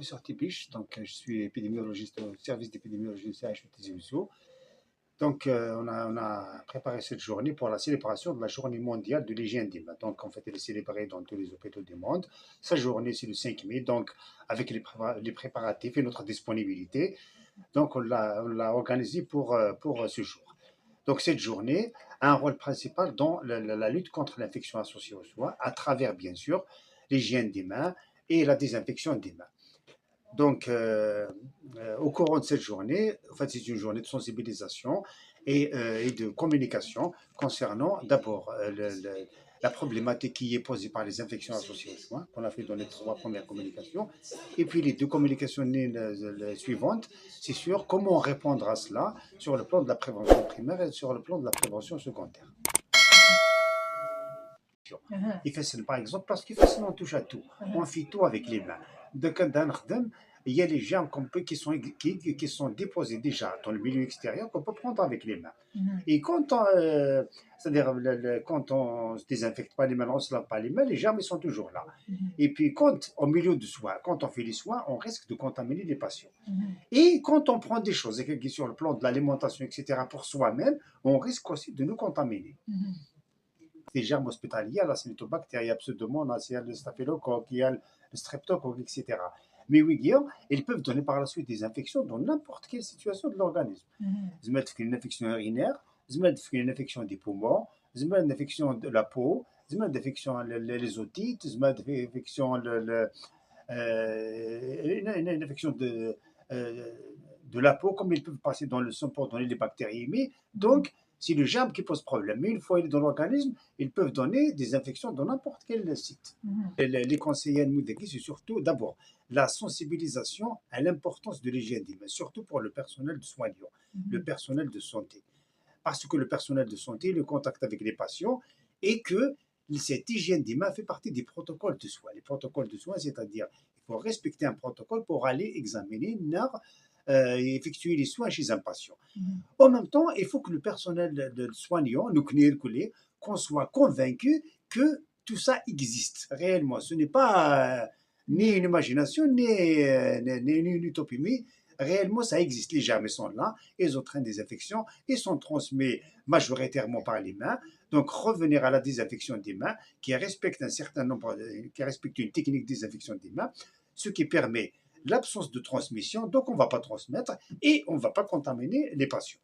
professeur Tipiche, donc je suis épidémiologiste au service d'épidémiologie du CHU Tizi Ouzou. Donc on a préparé cette journée pour la célébration de la journée mondiale de l'hygiène des mains. Donc en fait, elle est célébrée dans tous les hôpitaux du monde. Sa journée, c'est le 5 mai, donc avec les préparatifs et notre disponibilité. Donc on l'a organisée pour ce jour. Donc cette journée a un rôle principal dans la lutte contre l'infection associée aux soins, à travers bien sûr l'hygiène des mains et la désinfection des mains. Donc, au cours de cette journée, en fait, c'est une journée de sensibilisation et de communication concernant d'abord la problématique qui est posée par les infections associées aux soins, qu'on a fait dans les 3 premières communications. Et puis les 2 communications suivantes, c'est sur comment répondre à cela sur le plan de la prévention primaire et sur le plan de la prévention secondaire. Par exemple, parce qu'il on touche à tout. On fait tout avec les mains. Donc, il y a les germes qui sont déposés déjà dans le milieu extérieur qu'on peut prendre avec les mains. Et c'est-à-dire, quand on ne se désinfecte pas les mains, on ne se lave pas les mains, les germes ils sont toujours là. Et puis, au milieu de soins, quand on fait les soins, on risque de contaminer les patients. Et quand on prend des choses sur le plan de l'alimentation, etc., pour soi-même, on risque aussi de nous contaminer. Des germes hospitaliers, la Campylobacter, il y a Pseudomonas, il y a le staphylocoque, il y a le streptocoque, etc. Mais oui, Guillaume, ils peuvent donner par la suite des infections dans n'importe quelle situation de l'organisme. Ils mettent une infection urinaire, ils mettent une infection des poumons, ils mettent une infection de la peau, ils mettent une infection les otites, ils mettent une infection une infection de la peau, comme ils peuvent passer dans le sang pour donner des bactéries. Mais donc, c'est le germe qui pose problème. Mais une fois il est dans l'organisme, ils peuvent donner des infections dans n'importe quel site. Les conseillers à nous, c'est surtout d'abord la sensibilisation à l'importance de l'hygiène des mains, surtout pour le personnel de soignant, le personnel de santé. Parce que le personnel de santé, le contact avec les patients, et que cette hygiène des mains fait partie des protocoles de soins. Les protocoles de soins, c'est-à-dire il faut respecter un protocole pour aller examiner, effectuer les soins chez un patient. En même temps, il faut que le personnel de soignant, qu'on soit convaincu que tout ça existe réellement. Ce n'est pas ni une imagination, ni une utopie, mais réellement ça existe. Les germes sont là, ils entraînent des infections, ils sont transmis majoritairement par les mains. Donc revenir à la désinfection des mains, qui respecte qui respecte une technique de désinfection des mains, ce qui permet l'absence de transmission, donc on ne va pas transmettre et on ne va pas contaminer les patients.